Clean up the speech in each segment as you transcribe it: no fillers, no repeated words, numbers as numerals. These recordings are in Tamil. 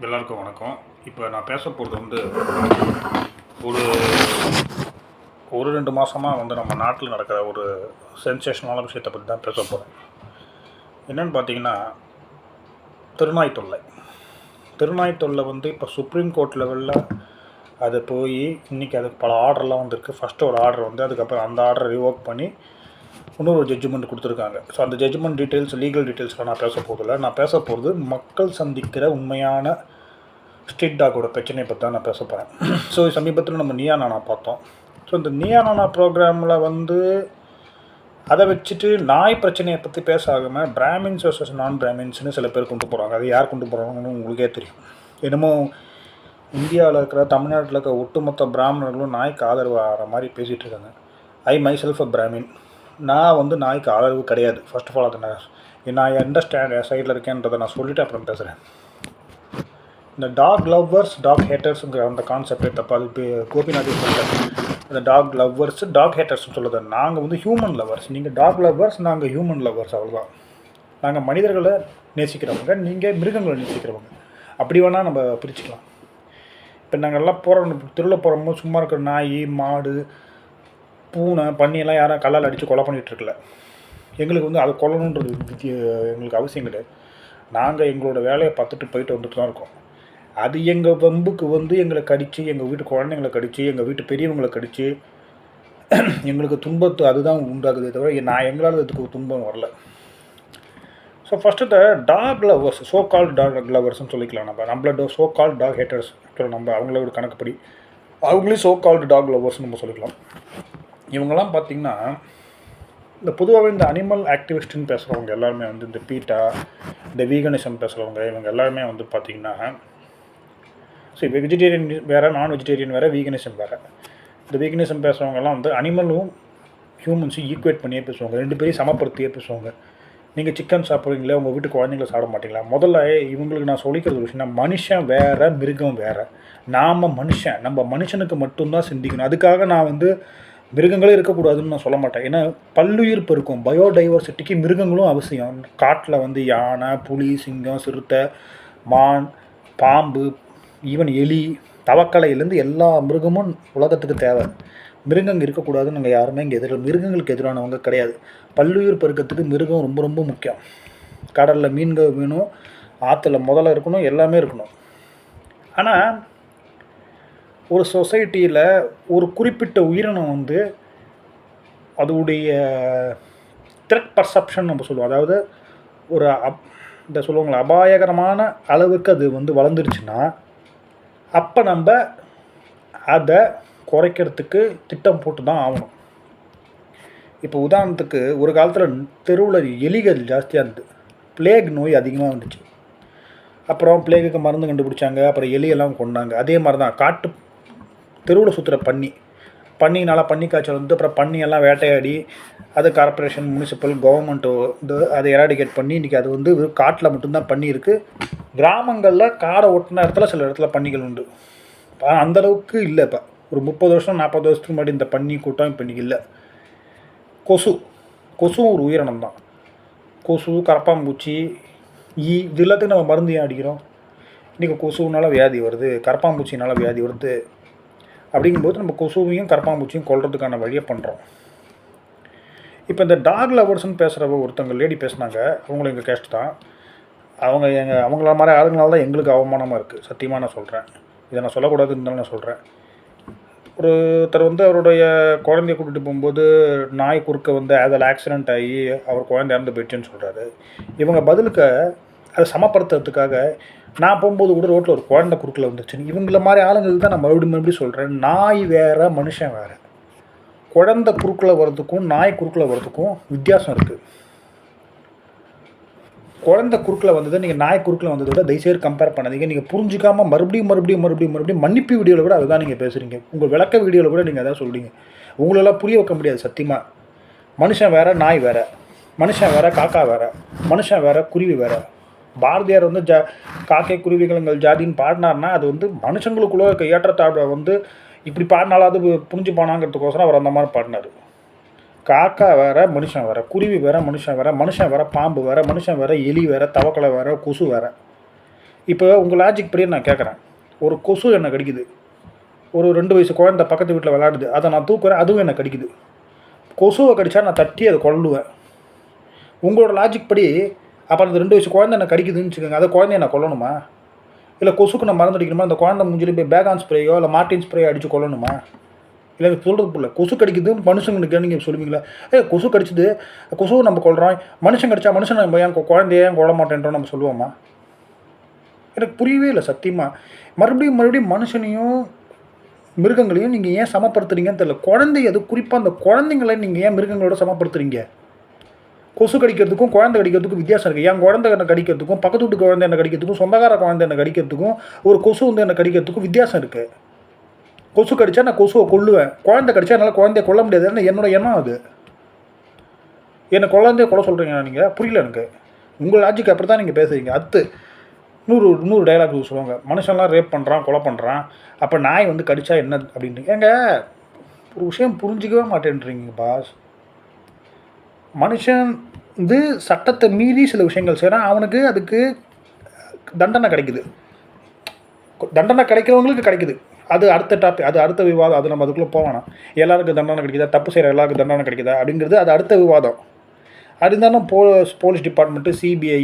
எல்லாருக்கும் வணக்கம். இப்போ நான் பேச போகிறது ஒரு ஒரு 2 மாதமாக நம்ம நாட்டில் நடக்கிற ஒரு சென்சேஷனான விஷயத்தை பற்றி தான் பேச போகிறேன். என்னென்னு பார்த்தீங்கன்னா, திருநாய் தொல்லை. திருநாய் தொல்லை இப்போ சுப்ரீம் கோர்ட் லெவலில் அது போய் இன்றைக்கி அதுக்கு பல ஆர்டர்லாம் வந்திருக்கு. ஃபஸ்ட்டு ஒரு ஆர்டர் அதுக்கப்புறம் அந்த ஆர்டரை ரிவோக் பண்ணி இன்னொரு ஜட்ஜ்மெண்ட் கொடுத்துருக்காங்க. ஸோ அந்த ஜட்ஜ்மெண்ட் டீட்டெயில்ஸ், லீகல் டீட்டெயில்ஸ்லாம் நான் பேச போகிறதில்ல. நான் பேச போகிறது மக்கள் சந்திக்கிற உண்மையான ஸ்ட்ரீட் டாக்கோட பிரச்சனையை பற்றி தான் நான் பேச போகிறேன். ஸோ சமீபத்தில் நம்ம நீயா நானா பார்த்தோம். ஸோ இந்த நீயா நானா ப்ரோக்ராமில் அதை வச்சுட்டு நாய் பிரச்சனையை பற்றி பேச ஆகாமல் பிராமின்ஸ் வர்சஸ் நான் பிராமின்ஸ்னு சில பேர் கொண்டு போகிறாங்க. அது யார் கொண்டு போகிறாங்கன்னு உங்களுக்கே தெரியும். என்னமோ இந்தியாவில் இருக்கிற, தமிழ்நாட்டில் இருக்கிற ஒட்டுமொத்த பிராமணர்களும் நாய்க்கு ஆதரவு ஆகிற மாதிரி பேசிகிட்டு இருக்காங்க. ஐ மை செல்ஃப் அ பிராமின். நான் நாய்க்கு ஆதரவு கிடையாது. ஃபர்ஸ்ட் ஆஃப் ஆல் அதை நான் எந்த சைடில் இருக்கேன்றதை நான் சொல்லிவிட்டு அப்புறம் பேசுகிறேன். இந்த டாக் லவ்வர்ஸ், டாக் ஹேட்டர்ஸுங்கிற அந்த கான்செப்டே தப்பு. அது கோபிநாத் சொல்கிறார். இந்த டாக் லவ்வர்ஸ், டாக் ஹேட்டர்ஸ்னு சொல்லுது. நாங்கள் ஹியூமன் லவ்வர்ஸ். நீங்கள் டாக் லவ்வர்ஸ், நாங்கள் ஹியூமன் லவ்வர்ஸ், அவ்வளோதான். நாங்கள் மனிதர்களை நேசிக்கிறவங்க, நீங்கள் மிருகங்களை நேசிக்கிறவங்க. அப்படி வேணால் நம்ம பிரிச்சுக்கலாம். இப்போ நாங்கள் எல்லாம் போகிறோம், தெருவில் போகிறோமோ சும்மா இருக்கிற நாய், மாடு, பூனை, பன்னியெல்லாம் யாரும் கல்லால் அடித்து கொலை பண்ணிகிட்ருக்கல. எங்களுக்கு அதை கொல்லணுன்றது எங்களுக்கு அவசியம் கிடையாது. நாங்கள் எங்களோட வேலையை பார்த்துட்டு போயிட்டு வந்துட்டு தான் இருக்கோம். அது எங்கள் வம்புக்கு எங்களை கடித்து, எங்கள் வீட்டு குழந்தைங்களை கடித்து, எங்கள் வீட்டு பெரியவங்களை கடித்து எங்களுக்கு துன்பத்தை அதுதான் உண்டாகுதே தவிர எங்களால் அதுக்கு துன்பம் வரல. ஸோ ஃபஸ்ட்டு இந்த dog lovers, so called dog லவர்ஸ்னு சொல்லிக்கலாம். நம்மள சோ கால்டு டாக் ஹேட்டர்ஸ் நம்ம அவங்களோட கணக்குப்படி அவங்களே சோ கால்டு டாக் லவர்ஸ்னு நம்ம சொல்லிக்கலாம். இவங்கெல்லாம் பார்த்திங்கன்னா இந்த பொதுவாகவே இந்த அனிமல் ஆக்டிவிஸ்ட்டுன்னு பேசுகிறவங்க எல்லாருமே இந்த பீட்டா, இந்த வீகனிசம் பேசுகிறவங்க இவங்க எல்லாருமே பார்த்திங்கன்னா, ஸோ வெஜிடேரியன் வேறு, நான் வெஜிடேரியன் வேறு, வீகனிசம் வேறு. இந்த வீகனிசம் பேசுகிறவங்கலாம் அனிமலும் ஹியூமன்ஸும் ஈக்குவேட் பண்ணியே பேசுவாங்க. 2 பேரையும் சமப்படுத்தியே பேசுவாங்க. நீங்கள் சிக்கன் சாப்பிட்றீங்களே, உங்கள் வீட்டு குழந்தைங்கள சாப்பிட மாட்டிங்களா? முதல்ல இவங்களுக்கு நான் சொல்லிக்கிறது ஒரு விஷயம், மனுஷன் வேறு, மிருகம் வேறு. நாம் மனுஷன், நம்ம மனுஷனுக்கு மட்டும்தான் சிந்திக்கணும். அதுக்காக நான் மிருகங்களே இருக்கக்கூடாதுன்னு நான் சொல்ல மாட்டேன். ஏன்னா பல்லுயிர் பெருக்கும், பயோடைவர்சிட்டிக்கு மிருகங்களும் அவசியம். காட்டில் யானை, புலி, சிங்கம், சிறுத்தை, மான், பாம்பு, ஈவன் எலி, தவக்கலையிலேருந்து எல்லா மிருகமும் உலகத்துக்கு தேவை. மிருகங்கள் இருக்கக்கூடாதுன்னு நாங்கள் யாருமே இங்கே மிருகங்களுக்கு எதிரானவங்க கிடையாது. பல்லுயிர் பெருக்கத்துக்கு மிருகம் ரொம்ப ரொம்ப முக்கியம். கடலில் மீன்கள் வேணும், ஆற்றுல முதல்ல இருக்கணும், எல்லாமே இருக்கணும். ஆனால் ஒரு சொசைட்டியில் ஒரு குறிப்பிட்ட உயிரினம் அதோடைய த்ரெட் பர்செப்ஷன் நம்ம சொல்லுவோம். அதாவது ஒரு இந்த சொல்லுவாங்களா, அபாயகரமான அளவுக்கு அது வளர்ந்துருச்சுன்னா அப்போ நம்ம அதை குறைக்கிறதுக்கு திட்டம் போட்டு தான் ஆகணும். இப்போ உதாரணத்துக்கு ஒரு காலத்தில் தெருவில் எலிகள் ஜாஸ்தியாக இருந்தது. பிளேக் நோய் அதிகமாக வந்துச்சு. அப்புறம் பிளேகுக்கு மருந்து கண்டுபிடிச்சாங்க. அப்புறம் எலியெல்லாம் கொண்டாங்க. அதே மாதிரி தான் காட்டு தெருவில் சுற்றுற பன்னினால் பன்னி காய்ச்சல் அப்புறம் பன்னியெல்லாம் வேட்டையாடி அது கார்பரேஷன், முனிசிபல், கவர்மெண்ட்டு அதை எராடிகேட் பண்ணி இன்றைக்கி அது காட்டில் மட்டும்தான் பன்னி இருக்குது. கிராமங்களில் காடை ஒட்டின இடத்துல சில இடத்துல பன்னிகள் உண்டு. அந்தளவுக்கு இல்லை. இப்போ ஒரு 30 வருஷம் 40 வருஷத்துக்கு முன்னாடி இந்த பன்னி கூட்டம் இப்போ இன்றைக்கி இல்லை. கொசுவும் ஒரு உயிரினம் தான். கொசு, கரப்பாம்பூச்சி, இது எல்லாத்துக்கும் நம்ம மருந்து ஏன் அடிக்கிறோம்? இன்றைக்கி கொசுவினால வியாதி வருது, கரப்பாம்பூச்சினால் வியாதி வருது. அப்படிங்கும்போது நம்ம கொசுவையும் கரப்பாம்பூச்சியும் கொல்றதுக்கான வழியை பண்ணுறோம். இப்போ இந்த டாக் லவர்ஸ்ன்னு பேசுகிறவங்க ஒருத்தவங்க லேடி பேசுனாங்க. அவங்களும் எங்கள் கேஸ்ட் தான். அவங்கள மாதிரி ஆளுங்களால தான் எங்களுக்கு அவமானமாக இருக்குது. சத்தியமாக நான் சொல்கிறேன். இதை நான் சொல்லக்கூடாதுன்னு இருந்தாலும் நான் சொல்கிறேன். ஒருத்தர் அவருடைய குழந்தைய கூட்டிகிட்டு போகும்போது நாய் குறுக்க அதில் ஆக்சிடெண்ட் ஆகி அவர் குழந்தை இறந்து போயிடுச்சுன்னு சொல்கிறாரு. இவங்க பதிலுக்கு அதை சமப்படுத்துறதுக்காக நான் போகும்போது கூட ரோட்டில் ஒரு குழந்தை குறுக்கில் வந்துச்சுன்னு இவங்கள மாதிரி ஆளுங்களுக்கு தான் நான் மறுபடியும் சொல்கிறேன். நாய் வேறு, மனுஷன் வேறு. குழந்தை குறுக்கில் வர்றதுக்கும் நாய் குறுக்கில் வர்றதுக்கும் வித்தியாசம் இருக்குது. குழந்தை குறுக்கில் வந்ததை நீங்கள் நாய் குறுக்கில் வந்ததை விட தயவுசெய்து கம்பேர் பண்ணாதீங்க. நீங்கள் புரிஞ்சிக்காமல் மறுபடியும் மன்னிப்பு வீடியோவில் கூட அதுதான் நீங்கள் பேசுகிறீங்க. உங்கள் விளக்க வீடியோவில் கூட நீங்கள் அதான் சொல்கிறீங்க. உங்களெல்லாம் புரிய வைக்க முடியாது சத்தியமாக. மனுஷன் வேறு, நாய் வேறு. மனுஷன் வேறு, காக்கா வேறு. மனுஷன் வேறு, குருவி வேறு. பாரதியார் காக்கை குருவிகள் ஜாதின்னு பாடினார்னா அது மனுஷங்களுக்குள்ளே இருக்க ஏற்றத்தாழ்வை இப்படி பாடினாலும் அது புரிஞ்சுப்பானாங்கிறதுக்கோசரம் அவர் அந்த மாதிரி பாடினார். காக்கா வேறு, மனுஷன் வேறு. குருவி வேறு, மனுஷன் வேறு. மனுஷன் வேறு, பாம்பு வேறு. மனுஷன் வேறு, எலி வேறு, தவக்கலை வேறு, கொசு வேறு. இப்போ உங்கள் லாஜிக் படியே நான் கேட்குறேன், ஒரு கொசு என்னை கடிக்குது, ஒரு 2 வயசு குழந்தை பக்கத்து வீட்டில் விளையாடுது, அதை நான் தூக்குறேன், அதுவும் என்னை கடிக்குது. கொசுவை கடித்தா நான் தட்டி அதை கொல்லுவேன். உங்களோட லாஜிக் படி அப்போ அந்த 2 வயசு குழந்தை என்னை கடிக்குதுன்னு வச்சுக்கோங்க, அதை குழந்தைய நான் கொல்லணுமா? இல்லை கொசுக்கு நான் மருந்து அடிக்கணுமா? அந்த குழந்தை மூஞ்சிலையும் போய் பேகான் ஸ்ப்ரேயோ இல்லை மார்டின் ஸ்ப்ரேயோ அடித்து கொல்லணுமா? இல்லை எனக்கு சொல்கிறது புரியல. கொசு கடிக்குது மனுஷங்களுக்கு நீங்கள் சொல்லுவீங்களா? கொசு கடிச்சிது, கொசுவை நம்ம கொல்கிறோம், மனுஷன் கடிச்சா மனுஷன் நம்ம ஏன் குழந்தைய ஏன் கொல்ல மாட்டேன்றோம் நம்ம சொல்லுவோமா? எனக்கு புரியவே இல்லை சத்தியமாக. மறுபடியும் மனுஷனையும் மிருகங்களையும் நீங்கள் ஏன் சமப்படுத்துறீங்கன்னு தெரியல. குழந்தை அது குறிப்பாக அந்த குழந்தைங்களை நீங்கள் ஏன் மிருகங்களோட சமப்படுத்துறீங்க? கொசு கடிக்கிறதுக்கும் குழந்தை கடிக்கிறதுக்கும் வித்தியாசம் இருக்குது. என் குழந்தை என்னை கடிக்கிறதுக்கும் பக்கத்து வீட்டு குழந்தை என்னை கடிக்கிறதுக்கும் சொந்தக்கார குழந்தை என்னை கடிக்கிறதுக்கும் ஒரு கொசு வந்து என்னை கடிக்கிறதுக்கும் வித்தியாசம் இருக்குது. கொசு கடித்தா நான் கொசுவை கொல்லுவேன், குழந்தை கடித்தா என்னால் குழந்தைய கொல்ல முடியாது. என்னோட எண்ணம் அது. என்னை குழந்தைய கொலை சொல்கிறீங்க நீங்கள்? புரியல எனக்கு. உங்கள் லாஜிக் அப்படி தான் நீங்கள் பேசுகிறீங்க. அடுத்து 100 டைலாக் சொல்லுவாங்க, மனுஷன்லாம் ரேப் பண்ணுறான், கொலை பண்ணுறான், அப்போ நாய் வந்து கடிச்சா என்ன அப்படின்ட்டு. ஏங்க ஒரு விஷயம் புரிஞ்சிக்கவே மாட்டேன்றீங்க பாஸ். மனுஷன் வந்து சட்டத்தை மீறி சில விஷயங்கள் செய்கிறான், அவனுக்கு அதுக்கு தண்டனை கிடைக்குது. தண்டனை கிடைக்கிறவங்களுக்கு கிடைக்குது. அது அடுத்த டாபிக், அது அடுத்த விவாதம். அது நம்ம அதுக்குள்ளே போவேணாம். எல்லாருக்கும் தண்டனை கிடைக்குதா, தப்பு செய்கிற எல்லாருக்கும் தண்டனை கிடைக்குதா அப்படிங்கிறது அது அடுத்த விவாதம். அது இருந்தாலும் போலீஸ் டிபார்ட்மெண்ட்டு, சிபிஐ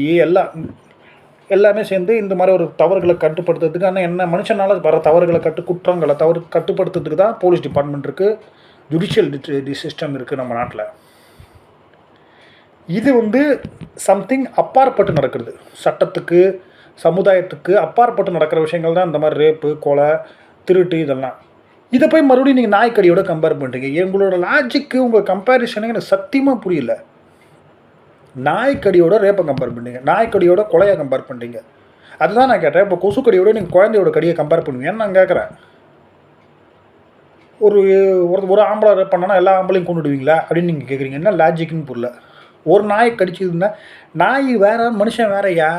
எல்லாமே சேர்ந்து இந்த மாதிரி ஒரு தவறுகளை கட்டுப்படுத்துறதுக்கு, ஆனால் என்ன மனுஷனால் வர தவறுகளை குற்றங்களை கட்டுப்படுத்துறதுக்கு தான் போலீஸ் டிபார்ட்மெண்ட் இருக்குது, ஜுடிஷியல் சிஸ்டம் இருக்குது நம்ம நாட்டில். இது வந்து சம்திங் அப்பாற்பட்டு நடக்கிறது, சட்டத்துக்கு சமுதாயத்துக்கு அப்பாற்பட்டு நடக்கிற விஷயங்கள் தான் இந்த மாதிரி ரேப்பு, கொலை, திருட்டு இதெல்லாம். இதை போய் மறுபடியும் நீங்கள் நாய்க்கடியோட கம்பேர் பண்ணுறீங்க. எங்களோட லாஜிக்கு உங்கள் கம்பேரிசனுக்கு எனக்கு சத்தியமாக புரியல. நாய்க்கடியோட ரேப்பை கம்பேர் பண்ணுறீங்க, நாய்க்கடியோட கொலையை கம்பேர் பண்ணுறீங்க. அதுதான் நான் கேட்டேன். இப்போ கொசுக்கடியோட நீங்கள் குழந்தையோட கடியை கம்பேர் பண்ணுவீங்கன்னு நான் கேட்குறேன். ஒரு ஆம்பளை ரேப் பண்ணனா எல்லா ஆம்பளையும் கொண்டுடுவீங்களா அப்படின்னு நீங்கள் கேட்குறீங்க. என்ன லாஜிக்குன்னு புரியல. ஒரு நாய் கடிச்சதுன்னா நாய் வேற, மனுஷன் வேறையா?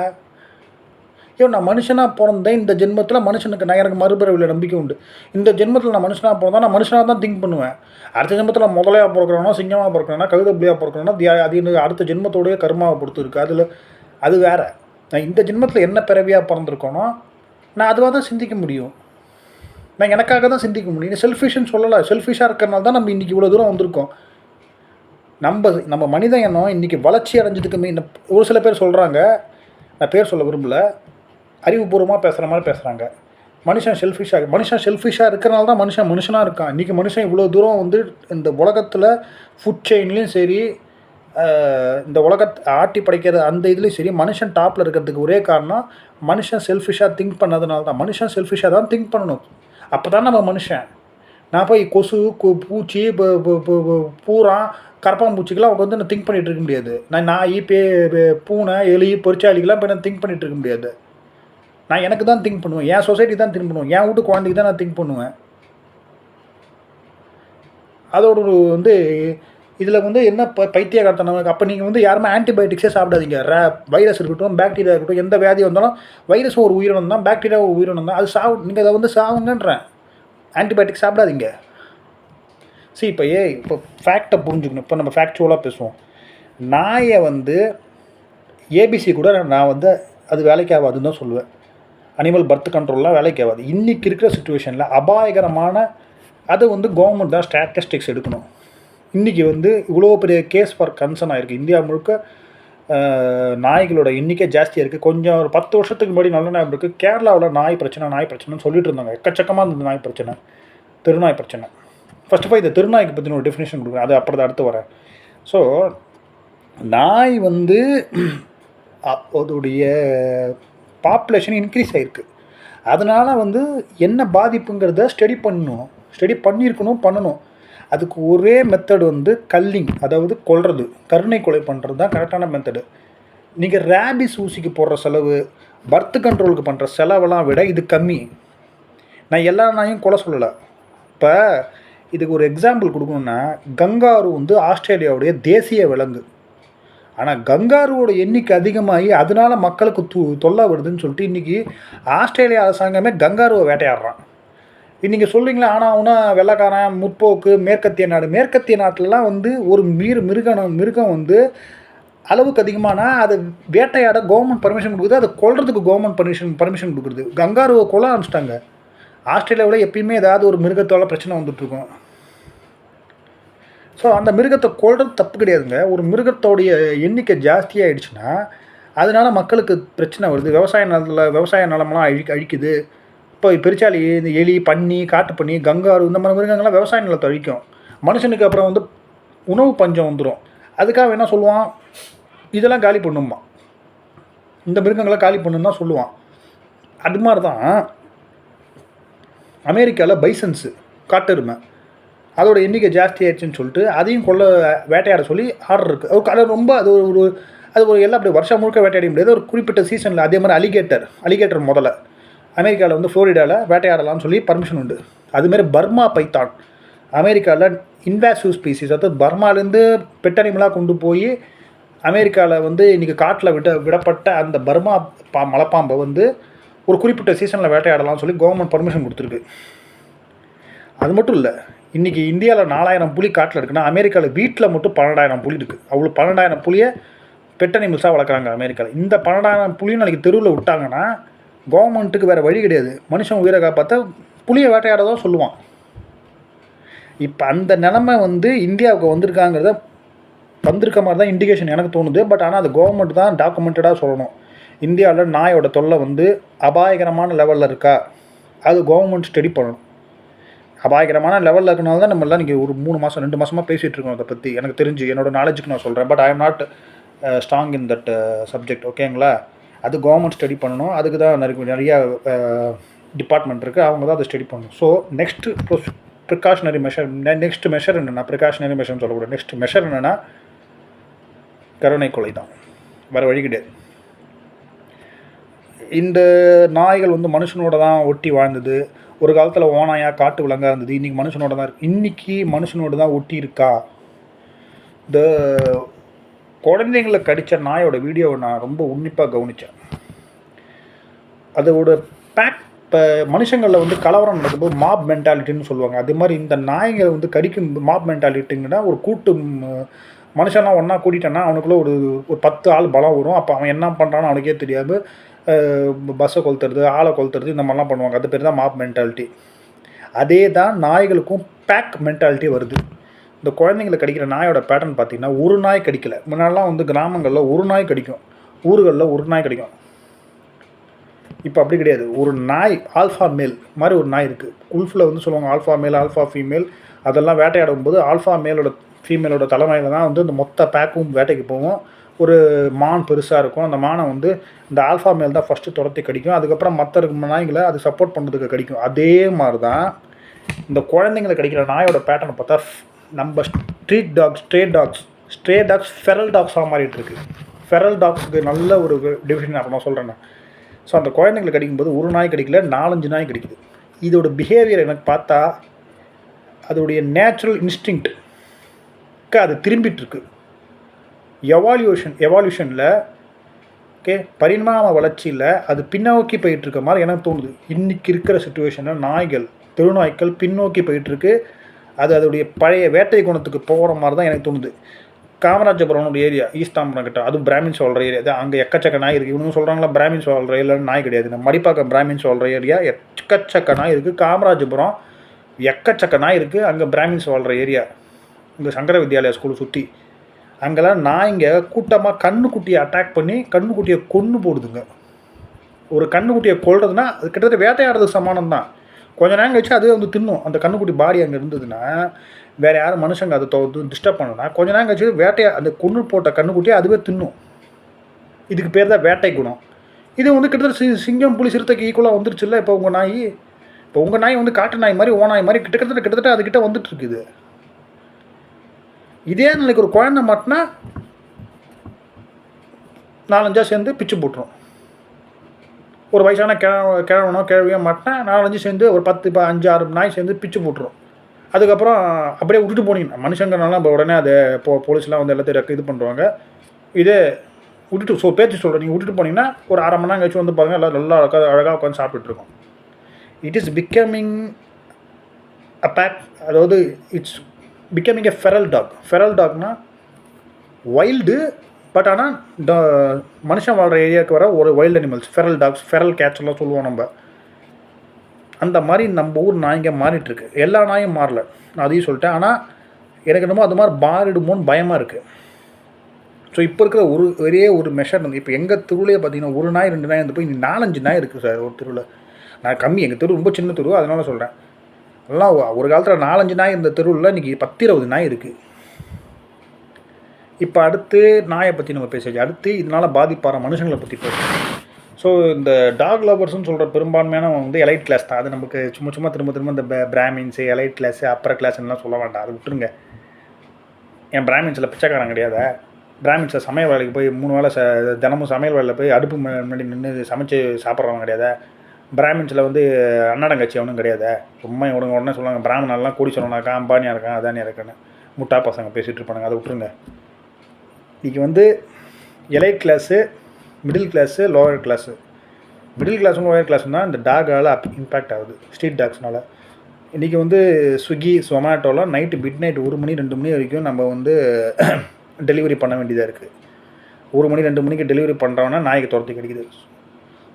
நான் மனுஷனாக பிறந்தேன், இந்த ஜென்மத்தில் மனுஷனுக்கு நான் எனக்கு மறுபிறவியில் நம்பிக்கை உண்டு. இந்த ஜென்மத்தில் நான் மனுஷனாக பிறந்தா நான் மனுஷனாக தான் திங்க் பண்ணுவேன். அடுத்த ஜென்மத்தில் முதலையாக பிறக்கிறோன்னா, சிங்கமாக பிறக்கிறோன்னா, கழுதப்பிள்ளையாக பிறக்கிறோன்னா, அது அடுத்த ஜென்மத்தோடைய கர்மாவை பொறுத்து இருக்குது. அதில் அது வேறு. நான் இந்த ஜென்மத்தில் என்ன பிறவியாக பிறந்திருக்கோனோ நான் அதுவாக தான் சிந்திக்க முடியும். நான் எனக்காக தான் சிந்திக்க முடியும். செல்ஃபிஷ்னு சொல்லலை. செல்ஃபிஷாக இருக்கிறனால தான் நம்ம இன்றைக்கி இவ்வளோ தூரம் வந்திருக்கோம். நம்ம மனித எண்ணம் இன்றைக்கி வளர்ச்சி அடைஞ்சதுக்குமே ஒரு சில பேர் சொல்கிறாங்க, நான் பேர் சொல்ல விரும்பலை, அறிவுபூர்வமாக பேசுகிற மாதிரி பேசுகிறாங்க. மனுஷன் செல்ஃபிஷாக இருக்கிறனால தான் மனுஷனாக இருக்கான். இன்றைக்கி மனுஷன் இவ்வளோ தூரம் வந்து இந்த உலகத்தில் ஃபுட் செயின்லேயும் சரி, இந்த உலகத்தை ஆட்டி படைக்கிற அந்த இதுலேயும் சரி, மனுஷன் டாப்பில் இருக்கிறதுக்கு ஒரே காரணம் மனுஷன் செல்ஃபிஷாக திங்க் பண்ணதுனால தான். மனுஷன் செல்ஃபிஷாக தான் திங்க் பண்ணணும். அப்போ தான் நம்ம மனுஷன். நான் போய் கொசு, பூச்சி, பூரா, கரப்பாம்பூச்சிக்கெலாம் அவங்க வந்து நான் திங்க் பண்ணிகிட்டு இருக்க முடியாது. நான் நாய், பூனை, எலி, பொறிச்சாளிக்கெலாம் இப்போ நான் திங்க் பண்ணிகிட்டு இருக்க முடியாது. நான் எனக்கு தான் திங்க் பண்ணுவேன், என் சொசைட்டி தான் திங்க் பண்ணுவேன், என் வீட்டு குழந்தைக்கு தான் நான் திங்க் பண்ணுவேன். அதோட வந்து இதில் வந்து என்ன பைத்தியகாரத்தனம். அப்போ நீங்கள் வந்து யாருமே ஆன்டிபயோட்டிக்ஸே சாப்பிடாதீங்க. வைரஸ் இருக்கட்டும், பாக்டீரியா இருக்கட்டும், எந்த வியாதி வந்தாலும் வைரஸும் ஒரு உயிரினம் தான், பாக்டீரியாவும் ஒரு உயிரினம் தான். அது நீங்கள் அதை வந்து சாவுங்கன்றேன். ஆன்டிபயோட்டிக் சாப்பிடாதீங்க. இப்போ ஃபேக்டை புரிஞ்சுக்கணும். இப்போ நம்ம ஃபேக்சுவலாக பேசுவோம். நாயை வந்து ஏபிசி கூட நான் வந்து அது வேலைக்கு ஆகாதுன்னு தான் சொல்லுவேன். அனிமல் பர்த் கண்ட்ரோல்லாம் வேலைக்கு ஆகாது. இன்றைக்கி இருக்கிற சுச்சுவேஷனில் அபாயகரமான அதை வந்து கவர்மெண்ட் தான் ஸ்டாட்டிஸ்டிக்ஸ் எடுக்கணும். இன்றைக்கி வந்து இவ்வளோ பெரிய கேஸ் ஃபார் கன்சர்ன் ஆகிருக்கு. இந்தியா முழுக்க நாய்களோட எண்ணிக்கை ஜாஸ்தியாக இருக்குது. கொஞ்சம் ஒரு 10 வருஷத்துக்கு முன்னாடி நல்ல ஞாபகம் இருக்குது, கேரளாவில் நாய் பிரச்சனைன்னு சொல்லிட்டு இருந்தாங்க. எக்கச்சக்கமாக இருந்தது நாய் பிரச்சனை, தெருநாய் பிரச்சனை. ஃபஸ்ட் ஆஃப் ஆல் இந்த தெருநாய்க்கு பற்றின ஒரு டெஃபினேஷன் கொடுக்குறேன், அது அப்புறம் தான் அடுத்து வரேன். ஸோ நாய் வந்து அதோடைய பாப்புலேஷன் இன்க்ரீஸ் ஆகிருக்கு. அதனால் வந்து என்ன பாதிப்புங்கிறத ஸ்டடி பண்ணணும். அதுக்கு ஒரே மெத்தடு வந்து கல்லிங், அதாவது கொல்றது, கருணை கொலை பண்ணுறது தான் கரெக்டான மெத்தடு. நீங்கள் ரேபிஸ் ஊசிக்கு போடுற செலவு, பர்த் கண்ட்ரோலுக்கு பண்ணுற செலவெல்லாம் விட இது கம்மி. நான் எல்லா நாயும் கொலை சொல்லலை. இப்போ இதுக்கு ஒரு எக்ஸாம்பிள் கொடுக்கணுன்னா, கங்காரு வந்து ஆஸ்திரேலியாவுடைய தேசிய விலங்கு. ஆனால் கங்காருவோட எண்ணிக்கை அதிகமாகி அதனால் மக்களுக்கு தொல்லை வருதுன்னு சொல்லிட்டு இன்றைக்கி ஆஸ்திரேலியா அரசாங்கமே கங்காருவை வேட்டையாடுறான். நீங்கள் சொல்கிறீங்களா, ஆனால் வெள்ளைக்காரன், முற்போக்கு, மேற்கத்திய நாட்டிலலாம் வந்து ஒரு மிருகம் வந்து அளவுக்கு அதிகமானா அது வேட்டையாட கவர்மெண்ட் பர்மிஷன் கொடுக்குது, அதை கொல்றதுக்கு கவர்மெண்ட் பர்மிஷன் கொடுக்குறது. கங்காருவை கொல்ல ஆரம்பிச்சிட்டாங்க. ஆஸ்திரேலியாவில் எப்பயுமே ஏதாவது ஒரு மிருகத்தால் பிரச்சனை வந்துட்டுருக்கும். ஸோ அந்த மிருகத்தை கொல்றது தப்பு கிடையாதுங்க. ஒரு மிருகத்தோடைய எண்ணிக்கை ஜாஸ்தியாகிடுச்சுன்னா அதனால் மக்களுக்கு பிரச்சனை வருது. விவசாய நிலமெல்லாம் அழிக்குது. இப்போ பெருச்சாளி, இந்த எலி, பன்னி, காட்டுப்பன்னி, கங்காரு இந்த மாதிரி மிருகங்கள்லாம் விவசாய நிலத்தை அழிக்கும். மனுஷனுக்கு அப்புறம் வந்து உணவு பஞ்சம் வந்துடும். அதுக்காக என்ன சொல்லுவான், இதெல்லாம் காலி பண்ணுமா, இந்த மிருகங்களை காலி பண்ணுன்னு தான் சொல்லுவான். அது மாதிரி தான் அமெரிக்காவில் பைசன்ஸு, காட்டெருமை, அதோட எண்ணிக்கை ஜாஸ்தி ஆயிடுச்சுன்னு சொல்லிட்டு அதையும் வேட்டையாட சொல்லி ஆர்டர் இருக்குது. அது ரொம்ப அது ஒரு எல்லாம் அப்படி வருஷம் முழுக்க வேட்டையாட முடியாது, ஒரு குறிப்பிட்ட சீசனில். அதே மாதிரி அலிகேட்டர் முதல்ல அமெரிக்காவில் வந்து ஃப்ளோரிடாவில் வேட்டையாடலாம்னு சொல்லி பர்மிஷன் உண்டு. அதுமாரி பர்மா பைத்தான் அமெரிக்காவில் இன்வாசிவ் ஸ்பீசிஸ், அதாவது பர்மாலேருந்து பெட்டனிமலாக கொண்டு போய் அமெரிக்காவில் வந்து இன்றைக்கி காட்டில் விடப்பட்ட அந்த பர்மா மலைப்பாம்பை வந்து ஒரு குறிப்பிட்ட சீசனில் வேட்டையாடலாம்னு சொல்லி கவர்மெண்ட் பர்மிஷன் கொடுத்துருக்கு. அது மட்டும் இல்லை, இன்றைக்கி இந்தியாவில் 4000 புலி காட்டில் இருக்குன்னா அமெரிக்காவில் வீட்டில் மட்டும் 12000 புலி இருக்குது. அவ்வளோ 12000 புலியை பெட்டனிமல்ஸாக வளர்க்குறாங்க அமெரிக்காவில். இந்த 12000 புலியும் நாளைக்கு தெருவில் விட்டாங்கன்னா கவர்மெண்ட்டுக்கு வேறு வழி கிடையாது. மனுஷன் உயிரை காப்பாற்ற புலியை வேட்டையாட தான் சொல்லுவான். இப்போ அந்த நிலமை வந்து இந்தியாவுக்கு வந்திருக்க மாதிரி தான் இண்டிகேஷன் எனக்கு தோணுது. பட் ஆனால் அது கவர்மெண்ட் தான் டாக்குமெண்டடாக சொல்லணும். இந்தியாவில் நாயோட தொல்லை வந்து அபாயகரமான லெவலில் இருக்கா, அது கவர்மெண்ட் ஸ்டடி பண்ணணும். அபாயகரமான லெவலில் இருக்கனால தான் நம்மளாம் இன்றைக்கி ஒரு 3 மாதம் 2 மாதமாக பேசிகிட்டு இருக்கோம் அதை பற்றி. எனக்கு தெரிஞ்சு என்னோடய நாலேஜுக்கு நான் சொல்கிறேன். But I am not strong in that subject. ஓகேங்களா? அது கவர்மெண்ட் ஸ்டடி பண்ணணும். அதுக்கு தான் நிறையா டிபார்ட்மெண்ட் இருக்குது, அவங்க தான் அதை ஸ்டடி பண்ணணும். ஸோ ப்ரிகாஷனரி மெஷர் என்னென்னா, ப்ரிகாஷனரி மெஷர்னு சொல்லக்கூடாது, நெக்ஸ்ட் மெஷர் என்னென்னா கருணை கொலை தான், வேறு வழி கிடையாது. இந்த நாய்கள் வந்து மனுஷனோட தான் ஒட்டி வாழ்ந்தது. ஒரு காலத்தில் ஓனாயாக காட்டு விலங்காக இருந்தது. இன்றைக்கி மனுஷனோட தான் இருக்குது. இன்றைக்கி மனுஷனோட தான் ஒட்டி இருக்கா. இந்த குழந்தைங்களை கடித்த நாயோட வீடியோவை நான் ரொம்ப உன்னிப்பாக கவனித்தேன். அதோட இப்போ மனுஷங்களில் வந்து கலவரம் நடக்கும்போது மாப் மென்டாலிட்டின்னு சொல்லுவாங்க. அதே மாதிரி இந்த நாய்களை வந்து கடிக்கும் மாப் மென்டாலிட்டிங்கன்னா, ஒரு கூட்டு மனுஷன்லாம் ஒன்றா கூட்டிட்டான்னா அவனுக்குள்ளே ஒரு 10 ஆள் பலம் வரும். அப்போ அவன் என்ன பண்ணுறான்னு அவனுக்கே தெரியாது. பஸ்ஸை கொளுத்துறது, ஆளை கொளுத்துறது, இந்த மாதிரிலாம் பண்ணுவாங்க. அது பேர் தான் மாப் மென்டாலிட்டி. அதே தான் நாய்களுக்கும் பேக் மென்டாலிட்டி வருது. இந்த குழந்தைங்களை கடிக்கிற நாயோட பேட்டர்ன் பார்த்திங்கன்னா, ஒரு நாய் கடிக்கலை. முன்னாடிலாம் வந்து கிராமங்களில் ஒரு நாய் கடிக்கும், ஊர்களில் ஒரு நாய் கடிக்கும். இப்போ அப்படி கிடையாது. ஒரு நாய், ஆல்ஃபா மேல் மாதிரி ஒரு நாய் இருக்குது. உல்ஃபில் வந்து சொல்லுவாங்க ஆல்ஃபா மேல், ஆல்ஃபா ஃபீமேல். அதெல்லாம் வேட்டையாடும் போது ஆல்ஃபா மேலோட ஃபீமேலோட தலைமையில் தான் வந்து இந்த மொத்த பேக்கும் வேட்டைக்கு போவோம். ஒரு மான் பெருசாக இருக்கும். அந்த மானை வந்து இந்த ஆல்ஃபா மேல் தான் ஃபஸ்ட்டு துரத்தி கடிக்கும். அதுக்கப்புறம் மற்ற நாய்களை அது சப்போர்ட் பண்ணுறதுக்கு கடிக்கும். அதே மாதிரி தான் இந்த குழந்தைங்களை கடிக்கிற நாயோட பேட்டர்னை பார்த்தா நம்ம ஸ்ட்ரே டாக்ஸ் ஃபெரல் டாக்ஸாக மாறிட்டு இருக்கு. ஃபெரல் டாக்ஸுக்கு நல்ல ஒரு டிவிஷன் அப்புறமா சொல்கிறேன். ஸோ அந்த குழந்தைங்களை கடிக்கும்போது ஒரு நாய் கடிக்கல, 4-5 நாய் கடிக்குது. இதோட பிஹேவியர் எனக்கு பார்த்தா அதோடைய நேச்சுரல் இன்ஸ்டிங்க்ட் அது திரும்பிட்டுருக்கு. எவால்யூஷனில் பரிணாம வளர்ச்சியில் அது பின்னோக்கி போயிட்டுருக்க மாதிரி எனக்கு தோணுது. இன்றைக்கி இருக்கிற சுச்சுவேஷனில் நாய்கள், தெருநாய்க்கள் பின்னோக்கி போயிட்டுருக்கு. அது அதோடைய பழைய வேட்டை குணத்துக்கு போகிற மாதிரி தான் எனக்கு தோணுது. காமராஜபுரம் ஏரியா, ஈஸ்தாம்பரம் கிட்ட, அதுவும் பிராமின்ஸ் வாழ்கிற ஏரியா தான். அங்கே எக்கச்சக்க நாய் இருக்குது. இவங்க சொல்கிறாங்களா பிராமின்ஸ் வாழ்கிற ஏரியாவில் நாய் கிடையாது. நம்ம மடிப்பாக்கம் பிராமின்ஸ் வாழ்கிற ஏரியா எக்கச்சக்க நாய் இருக்குது. காமராஜபுரம் எக்கச்சக்க நாய் இருக்குது. அங்கே பிராமின்ஸ் வாழ்கிற ஏரியா, இங்கே சங்கர வித்யாலயா ஸ்கூலை சுற்றி அங்கெல்லாம் நாய்ங்க கூட்டமாக கண்ணுக்குட்டியை அட்டாக் பண்ணி கண்ணுக்குட்டியை கொன்று போடுதுங்க. ஒரு கண்ணுக்குட்டியை கொல்றதுன்னா அது கிட்டத்தட்ட வேட்டையாடுறதுக்கு சமானம் தான். கொஞ்சம் நேரம் கழிச்சு அதுவே வந்து தின்னும். அந்த கண்ணுக்குட்டி பாடி அங்கே இருந்ததுன்னா வேறு யாரும் மனுஷங்க அதை டிஸ்டர்ப் பண்ணணும்னா கொஞ்சம் நேரம் கழிச்சு அந்த கொன்று போட்ட கண்ணுக்குட்டியை அதுவே தின்னும். இதுக்கு பேர் தான் வேட்டை குணம். இது வந்து கிட்டத்தட்ட சிங்கம், புலி, சிறுத்தைக்கு ஈக்குவலாக வந்துருச்சு இல்லை. இப்போ உங்கள் நாய் வந்து காட்டு நாய் மாதிரி, ஓநாய் மாதிரி கிட்டத்தட்ட அதுக்கிட்ட வந்துட்டுருக்குது. இதே நாளைக்கு ஒரு குழந்தை மாட்டினா 4-5 சேர்ந்து பிச்சு போட்டுரும். ஒரு வயசான கிழவனோ கிழவியோ மாட்டினா 4-5 சேர்ந்து ஒரு 10-5-6 நாய் சேர்ந்து பிச்சு போட்டுரும். அதுக்கப்புறம் அப்படியே விட்டுட்டு போனீங்கன்னா மனுஷங்கனால இப்போ உடனே அதை போலீஸ்லாம் வந்து எல்லாத்தையும் இது பண்ணுவாங்க. இதே விட்டுட்டு பேச்சு சொல்கிறேன், நீங்கள் விட்டுட்டு போனீங்கன்னா ஒரு 1/2 மணி நேரம் கழிச்சு வந்து பாருங்கள் எல்லாம் நல்லா அழகாக உட்காந்து சாப்பிட்டுருக்கோம். It is becoming a pack, அதாவது it's becoming a feral dog. Feral டாக்னா வைல்டு பட் ஆனால் இந்த மனுஷன் வாழ்கிற ஏரியாவுக்கு வர ஒரு wild animals, feral dogs, feral cats எல்லாம் சொல்லுவோம் நம்ம. அந்த மாதிரி நம்ம ஊர் நாய்ங்க மாறிட்டுருக்கு. எல்லா நாயும் மாறல, நான் அதையும் சொல்லிட்டேன். ஆனால் எனக்கு என்னமோ அது மாதிரி மாறிடுமோன்னு பயமாக இருக்குது. ஸோ இப்போ இருக்கிற ஒரே ஒரு மெஷர் வந்து, இப்போ எங்கள் தெருவிலே பார்த்தீங்கன்னா ஒரு நாய் 2 நாய் வந்து போய் 4-5 நாய் இருக்குது சார் ஒரு தெருவில். நான் கம்மி, எங்கள் தெரு ரொம்ப சின்ன தெரு, அதனால சொல்கிறேன். எல்லாம் ஒரு காலத்தில் 4-5 நாய் இருந்த தெருவில் இன்றைக்கி 10-20 நாய் இருக்குது. இப்போ அடுத்து நாயை பற்றி நம்ம பேசியாச்சு. அடுத்து இதனால் பாதிப்பான மனுஷங்களை பற்றி பேசுகிறோம். ஸோ இந்த டாக் லவர்ஸ்ன்னு சொல்கிற பெரும்பான்மையான வந்து எலைட் கிளாஸ் தான். அது நமக்கு சும்மா திரும்ப இந்த பிராமின்ஸு, எலைட் கிளாஸு, அப்பர் கிளாஸ்லாம் சொல்ல வேண்டாம், அது விட்டுருங்க. என் பிராமின்ஸில் பிச்சைக்காரன் கிடையாது. பிராமின்ஸில் சமையல் வேலைக்கு போய் 3 வேளை தினமும் சமையல் வேலையில் போய் அடுப்பு முன்னாடி நின்று சமைச்சு சாப்பிட்றவங்க கிடையாது. பிராமின்ஸில் வந்து அன்னடங்கட்சி அவனும் கிடையாது. சும்மா உடனே சொல்லுவாங்க பிராமணர்லாம் கோடி சொல்லணாக்கா அம்பானியாக இருக்கான் அதானியாக இருக்கான்னு முட்டா பசங்க பேசிகிட்டு இருப்பானுங்க, அதை விட்டுருங்க. இன்றைக்கி வந்து elite class, middle class, lower class. Middle கிளாஸும் லோயர் கிளாஸும் தான் இந்த டாகால் இம்பேக்ட் ஆகுது, ஸ்ட்ரீட் டாக்ஸ்னால். இன்றைக்கி வந்து ஸ்விக்கி, சொமேட்டோலாம் நைட்டு மிட் நைட் 1 மணி 2 மணி வரைக்கும் நம்ம வந்து டெலிவரி பண்ண வேண்டியதாக இருக்குது. 1 மணி 2 மணிக்கு டெலிவரி பண்ணுறவனா நாய்க்கு துரத்தி கிடைக்குது.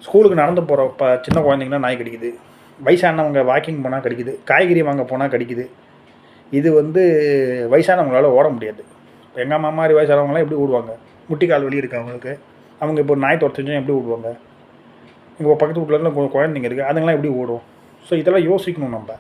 ஸ்கூலுக்கு நடந்து போகிற சின்ன குழந்தைங்கன்னா நாய் கிடைக்குது. வயசானவங்க வாக்கிங் போனால் கிடைக்குது. காய்கறி வாங்க போனால் கிடைக்குது. இது வந்து வயசானவங்களால் ஓட முடியாது. இப்போ எங்கள் அம்மா மாதிரி வயசானவங்களாம் எப்படி ஓடுவாங்க? முட்டிக்கால் வலி இருக்குது அவங்களுக்கு. அவங்க இப்போ நாய் துரத்துச்சா எப்படி ஓடுவாங்க? இங்கே பக்கத்து வீட்டில் குழந்தைங்க இருக்குது, அதுங்களாம் எப்படி ஓடும்? ஸோ இதெல்லாம் யோசிக்கணும் நம்ம.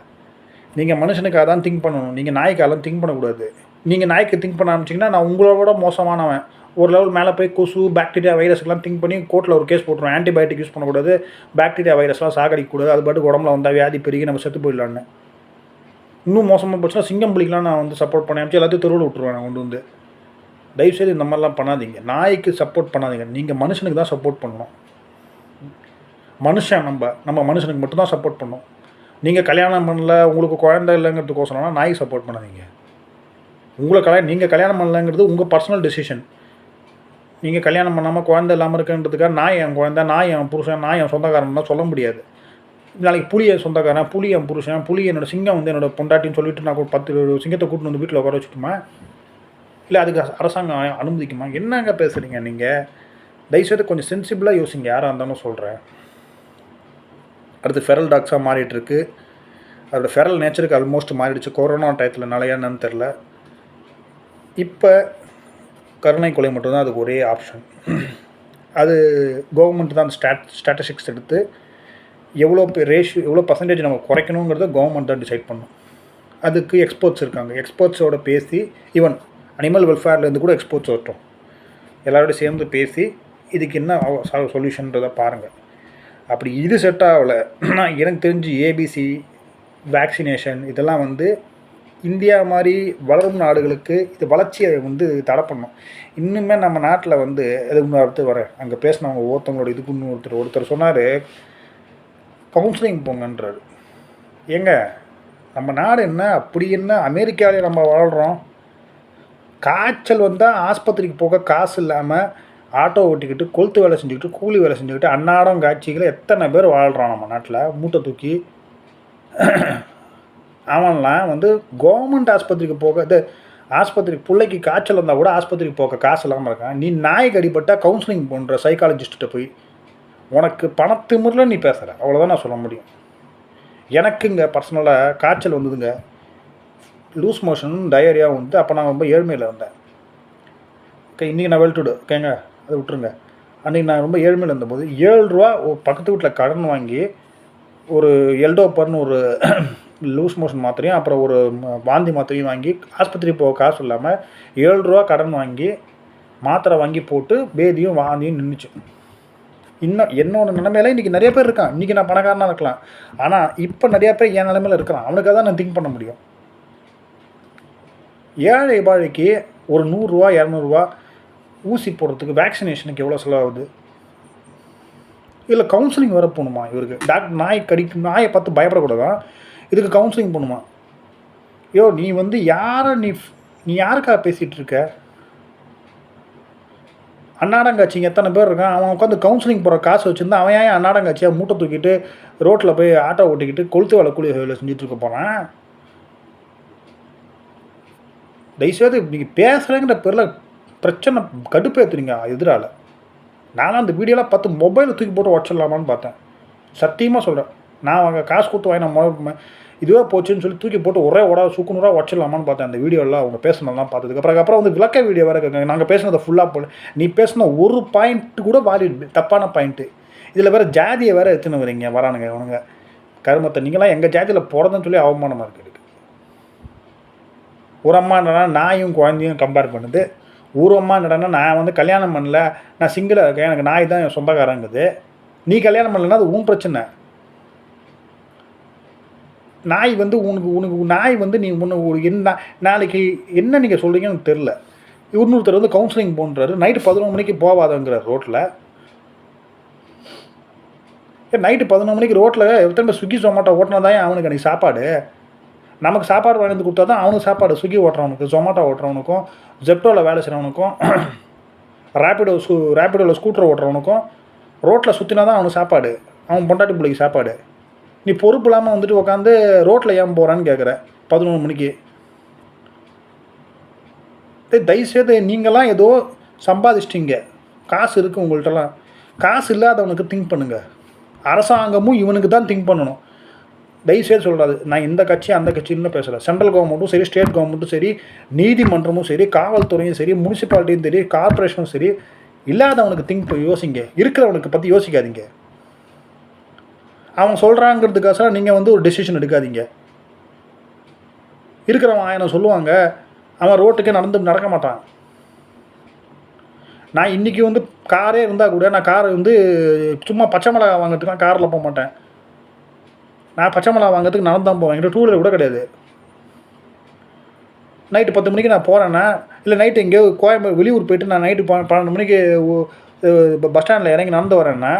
நீங்கள் மனுஷனுக்காக தான் திங்க் பண்ணணும், நீங்கள் நாய்க்காலாம் திங்க் பண்ணக்கூடாது. நீங்கள் நாய்க்கு திங்க் பண்ண ஆரம்பிச்சிங்கன்னா நான் உங்களோட மோசமானவன், ஒரு லெவல் மேலே போய் கொசு, பாக்டீரியா, வைரஸ்லாம் திங்க் பண்ணி கோர்ட்டில் ஒரு கேஸ் போட்டுருவோம். ஆன்டிபயோட்டிக் யூஸ் பண்ணக்கூடாது, பாக்டீரியா, வைரஸ்லாம் சாகடிக்கக்கூடாது, அது பாட்டுக்கு உடம்புல வந்தால் வியாதி பெருகி நம்ம செத்து போயிடலான்னு. இன்னும் மோசமாக போச்சுன்னா சிங்கம் புலிக்கெலாம் நான் வந்து சப்போர்ட் பண்ணி அமைச்சு எல்லாத்தையும் தெருவில் விட்டுருவேன் நான் கொண்டு வந்து. தயவுசெய்து இந்த மாதிரிலாம் பண்ணாதீங்க. நாய்க்கு சப்போர்ட் பண்ணாதீங்க, நீங்கள் மனுஷனுக்கு தான் சப்போர்ட் பண்ணணும். மனுஷன் நம்ம மனுஷனுக்கு மட்டும்தான் சப்போர்ட் பண்ணணும். நீங்கள் கல்யாணம் பண்ணல, உங்களுக்கு குழந்தை இல்லைங்கிறதுக்கோசரம்னா நாய்க்கு சப்போர்ட் பண்ணாதீங்க. நீங்கள் கல்யாணம் பண்ணலங்கிறது உங்கள் பர்சனல் டெசிஷன். நீங்கள் கல்யாணம் பண்ணாமல் குழந்தை இல்லாமல் இருக்குன்றதுக்காக நாய் என் குழந்தை, நாய் என் புருஷன், நாய் என் சொந்தக்காரன்லாம் சொல்ல முடியாது. நாளைக்கு புலி என் சொந்தக்காரன், புலி என் புருஷன், புலி என்னோடய சிங்கம் வந்து என்னோடய பொண்டாட்டின்னு சொல்லிட்டு நான் 10 சிங்கத்தை கூட்டின்னு வந்து வீட்டில் உட்கார வச்சுட்டுமா? இல்லை அதுக்கு அரசாங்கம் அனுமதிக்குமா? என்னங்க பேசுகிறீங்க நீங்கள்? தயவுசெய்து கொஞ்சம் சென்சிபிளாக யோசிங்க, யாராக இருந்தாலும் சொல்கிறேன். அடுத்து ஃபெரல் டாக்ஸாக மாறிட்டுருக்கு. அதோடய ஃபெரல் நேச்சருக்கு ஆல்மோஸ்ட் மாறிடுச்சு. கொரோனா டயத்தில் என்னன்னு தெரில. இப்போ கருணை கொலை மட்டும்தான் அதுக்கு ஒரே ஆப்ஷன். அது கவர்மெண்ட் தான் அந்த ஸ்டாட்டிஸ்டிக்ஸ் எடுத்து எவ்வளோ எவ்வளோ பர்சன்டேஜ் நம்ம குறைக்கணுங்கிறத கவர்மெண்ட் தான் டிசைட் பண்ணணும். அதுக்கு எக்ஸ்பர்ட்ஸ் இருக்காங்க. எக்ஸ்பர்ட்ஸோட பேசி, ஈவன் அனிமல் வெல்ஃபேர்லேருந்து கூட எக்ஸ்பர்ட்ஸ் வரட்டும், எல்லாரோடையும் சேர்ந்து பேசி இதுக்கு என்ன சொல்யூஷன்றதை பாருங்கள். அப்படி இது செட் ஆகலை, எனக்கு தெரிஞ்சு ஏபிசி வேக்சினேஷன் இதெல்லாம் வந்து இந்தியா மாதிரி வளரும் நாடுகளுக்கு இது வளர்ச்சியை வந்து தடை பண்ணணும். இன்னுமே நம்ம நாட்டில் வந்து எதுக்கு அடுத்து வரேன், அங்கே பேசினவங்க ஒருத்தவங்களோட இதுக்கு இன்னும் ஒருத்தர் சொன்னார் கவுன்சிலிங் போங்கன்றார். ஏங்க நம்ம நாடு என்ன அப்படி என்ன அமெரிக்காவிலே நம்ம வாழ்கிறோம்? காய்ச்சல் வந்தால் ஆஸ்பத்திரிக்கு போக காசு இல்லாமல் ஆட்டோ ஓட்டிக்கிட்டு, கொளுத்து வேலை செஞ்சுக்கிட்டு, கூலி வேலை செஞ்சுக்கிட்டு, அன்னாடம் காட்சிகளை எத்தனை பேர் வாழ்கிறான் நம்ம நாட்டில் மூட்டை தூக்கி. அவன்லாம் வந்து கவர்மெண்ட் ஆஸ்பத்திரிக்கு போக, ஆஸ்பத்திரிக்கு பிள்ளைக்கு காய்ச்சல் வந்தால் கூட ஆஸ்பத்திரிக்கு போக காசு இல்லாமல் இருக்கான். நீ நாய்க்கு அடிபட்டால் கவுன்சிலிங் பண்ணுற சைக்காலஜிஸ்ட்டை போய் உனக்கு பணத்திமிரில் நீ பேசுகிற, அவ்வளோதான் நான் சொல்ல முடியும். எனக்குங்க பர்சனலாக காய்ச்சல் வந்ததுங்க, லூஸ் மோஷன், டயரியா வந்து அப்போ நான் ரொம்ப ஏழ்மையில் இருந்தேன். ஓகே, இன்றைக்கி நான் வெல்டுடு, ஓகேங்க, அதை விட்டுருங்க. அன்றைக்கி நான் ரொம்ப ஏழ்மையில் இருந்தபோது 7 ரூபா பக்கத்து வீட்டில் கடன் வாங்கி ஒரு எல்டோப்பர்னு ஒரு லூஸ் மோஷன் மாத்திரையும் அப்புறம் ஒரு வாந்தி மாத்திரையும் வாங்கி ஆஸ்பத்திரி போக காசு இல்லாமல் 7 ரூபா கடன் வாங்கி மாத்திரை வாங்கி போட்டு பேதியும் வாந்தியும் நின்றுச்சு. இன்னும் என்னோட நிலைமையில இன்றைக்கி நிறைய பேர் இருக்கான். இன்றைக்கி நான் பணக்காரனாக இருக்கலாம், ஆனால் இப்போ நிறையா பேர் என் நிலைமையில் இருக்கிறான். அவனுக்காக தான் நான் திங்க் பண்ண முடியும். ஏழை பாழைக்கு ஒரு 100 ரூபா 200 ரூபா ஊசி போடுறதுக்கு, வேக்சினேஷனுக்கு எவ்வளோ செலவாகுது? இல்லை கவுன்சிலிங் வர போகணுமா இவருக்கு? டாக்டர் நாயை பார்த்து பயப்படக்கூடாதான், இதுக்கு கவுன்சிலிங் பண்ணுமா? நீ வந்து யாரை நீ யாருக்காக பேசிகிட்டு இருக்க? அன்னாடங்காட்சிங்க எத்தனை பேர் இருக்கான், அவன் உட்காந்து கவுன்சிலிங் போகிற காசு வச்சுருந்தா அவன் ஏன் அன்னாடங்காட்சியாக மூட்டை தூக்கிட்டு ரோட்டில் போய் ஆட்டோ ஓட்டிக்கிட்டு கொளுத்து வேலை கூலி வேலை செஞ்சுட்டு இருக்க போகிறான்? தயவுசெய்து நீங்கள் பேசுகிறேங்கிற பேரில் பிரச்சனை கடுப்பேற்றுறீங்க எதிரால். நானும் அந்த வீடியோலாம் பார்த்து மொபைலை தூக்கி போட்டு உடச்சிடலாமான்னு பார்த்தேன். சத்தியமாக சொல்கிறேன். நான் அவங்க காசு கொடுத்து வாங்கின இதுவே போச்சுன்னு சொல்லி தூக்கி போட்டு ஒரே சுக்குநூறாக உடச்சிடலாமான்னு பார்த்தேன் அந்த வீடியோலாம் அவங்க பேசினதெல்லாம் பார்த்ததுக்கு அப்புறம் வந்து விளக்க வீடியோ வேறு இருக்காங்க. நாங்கள் பேசுனதை ஃபுல்லாக போல நீ பேசின ஒரு பாயிண்ட்டு கூட வாலிட் தப்பான பாயிண்ட்டு. இதில் வேறு ஜாதியை வேறு எடுத்துன்னு வரீங்க வரானுங்க இவனுங்க கருமத்தை. நீங்களாம் எங்கள் ஜாதியில் போகிறதுன்னு சொல்லி அவமானமாக இருக்குது. ஒரு அம்மா என்னடா நாயும் குழந்தையும் கம்பேர் பண்ணுது. ஒரு அம்மா என்னடா நான் வந்து கல்யாணம் பண்ணல, நான் சிங்கிளாக இருக்கேன், எனக்கு நாய் தான் என் சொந்தக்காரங்குது. நீ கல்யாணம் பண்ணலன்னா அது உன் பிரச்சனை. நாய் வந்து உனக்கு நாய் வந்து நீ என்ன நாளைக்கு என்ன நீங்கள் சொல்கிறீங்கன்னு எனக்கு தெரில. இன்னொருத்தர் வந்து கவுன்சிலிங் போன்றாரு, நைட்டு 11 மணிக்கு போவாதங்கிறார் ரோட்டில். நைட்டு 11 மணிக்கு ரோட்டில் எத்தனை ஸ்விக்கி ஜொமேட்டோ ஓட்டினா தான் அவனுக்கு அன்றைக்கி சாப்பாடு. நமக்கு சாப்பாடு வாங்கி கொடுத்தா தான் அவனுக்கு சாப்பாடு. ஸ்விக்கி ஓட்டுறவனுக்கு, ஜொமேட்டோ ஓட்டுறவனுக்கும், ஜெப்டோவில் வேலை செய்கிறவனுக்கும், ரேப்பிடோவில் ஸ்கூட்டர் ஓட்டுறவனுக்கும் ரோட்டில் சுற்றினா தான் அவனுக்கு சாப்பாடு, அவன் பொண்டாட்டி பிள்ளைக்கு சாப்பாடு. நீ பொறுப்பு இல்லாமல் வந்துட்டு உட்காந்து ரோட்டில் ஏன் போகிறான்னு கேட்குற 11 மணிக்கு. தயவுசெய்து நீங்களாம் ஏதோ சம்பாதிச்சிட்டிங்க, காசு இருக்குது உங்கள்கிட்டலாம். காசு இல்லாதவனுக்கு திங்க் பண்ணுங்கள். அரசாங்கமும் இவனுக்கு தான் திங்க் பண்ணணும். தயவுசெய்து சொல்கிறாரு, நான் இந்த கட்சி அந்த கட்சின்னு பேசலை. சென்ட்ரல் கவர்மெண்ட்டும் சரி, ஸ்டேட் கவர்மெண்ட்டும் சரி, நீதிமன்றமும் சரி, காவல்துறையும் சரி, முனிசிபாலிட்டியும் சரி, கார்பரேஷனும் சரி, இல்லாதவனுக்கு திங்க் யோசிங்க, இருக்கிறவனுக்கு பற்றி யோசிக்காதீங்க. அவன் சொல்கிறாங்கிறதுக்காக நீங்கள் வந்து ஒரு டெசிஷன் எடுக்காதீங்க. இருக்கிறவன் ஆயிரம் சொல்லுவாங்க, அவன் ரோட்டுக்கே நடக்க மாட்டான். நான் இன்றைக்கி வந்து காரே இருந்தால் கூட நான் காரை வந்து சும்மா பச்சை மிளகா வாங்கிறதுக்குலாம் காரில் போக மாட்டேன். நான் பச்சை மிளகா வாங்கிறதுக்கு நடந்து தான் போவேன். என்கிட்ட 2 வீலர் கூட கிடையாது. நைட்டு 10 மணிக்கு நான் போகிறேன்னா, இல்லை நைட்டு எங்கேயோ கோயம்புத்தூர் வெளியூர் போயிட்டு நான் நைட்டு 12 மணிக்கு பஸ் ஸ்டாண்டில் இறங்கி நடந்து வரேன்னா,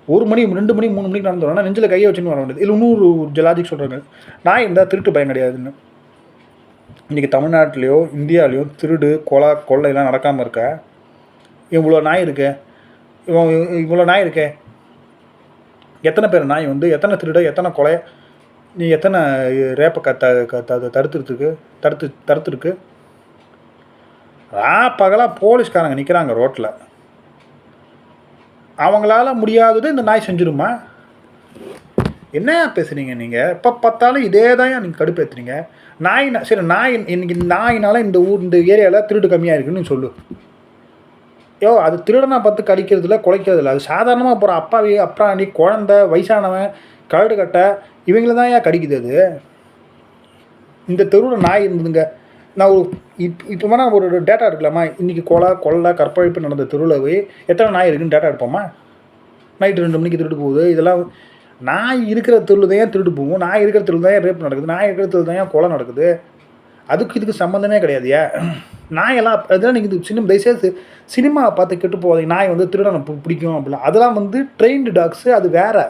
1 மணி 2 மணி 3 மணிக்கு நடந்து வரேன்னா நெஞ்சில் கையை வச்சுன்னு வர வேண்டியது. இல்லை இன்னொரு லாஜிக் சொல்கிறாங்க, நாய் இருந்தால் திருட்டு பயம் கிடையாதுன்னு. இன்றைக்கி தமிழ்நாட்டிலையோ இந்தியாவிலையோ திருடு கொள்ளையெல்லாம் நடக்காமல் இருக்க. இவ்வளோ நாய் இருக்கு, இவ்வளோ நாய் இருக்கே, எத்தனை பேர் நாய் வந்து எத்தனை திருட, எத்தனை கொலை, நீ எத்தனை ரேப்பை தடுத்துருக்கு. பகலாக போலீஸ்காரங்க நிற்கிறாங்க ரோட்டில். அவங்களால முடியாதது இந்த நாய் செஞ்சிருமா? என்ன பேசுகிறீங்க நீங்கள்? எப்போ பார்த்தாலும் இதே தான் நீங்கள் கடுப்பேற்றுறீங்க. சரி இன்னைக்கு நாயினால இந்த ஏரியாவில் திருடு கம்மியாக இருக்குன்னு சொல்லு. அது திருடனா பார்த்து கடிக்கிறதுல குலைக்கிறதில்ல. அது சாதாரணமாக போகிற அப்பாவி, அப்ராணி, குழந்தை, வயசானவன், கரடு கட்டை இவங்கள தான் ஏன் கடிக்குது. அது இந்த தெருவில் நாய் இருந்ததுங்க. நான் இப்போ வேணால் ஒரு டேட்டா எடுக்கலாமா? இன்றைக்கி கொள்ளை கற்பழிப்பு நடந்த தெருவில் எத்தனை நாய் இருக்குன்னு டேட்டா எடுப்போமா? நைட்டு 2 மணிக்கு திருட்டு போகுது. இதெல்லாம் நாய் இருக்கிற தெருவில் தான் ஏன் திருட்டு போகும்? நாய் இருக்கிற தெருவில் தான் ஏன் ரேப் நடக்குது? நாய் இருக்கிற தெருவில் தான் ஏன் கொலை நடக்குது? இதுக்கு சம்மந்தமே கிடையாதுயா. நாயெல்லாம் அதெல்லாம் நீங்கள் தயவுசெய்து சினிமாவை பார்த்து கெட்டு போகாதீங்க. நாய் வந்து திருடனை பிடிக்கும் அப்படிலாம். அதெல்லாம் வந்து ட்ரெயின்டு டாக்ஸு, அது வேறு.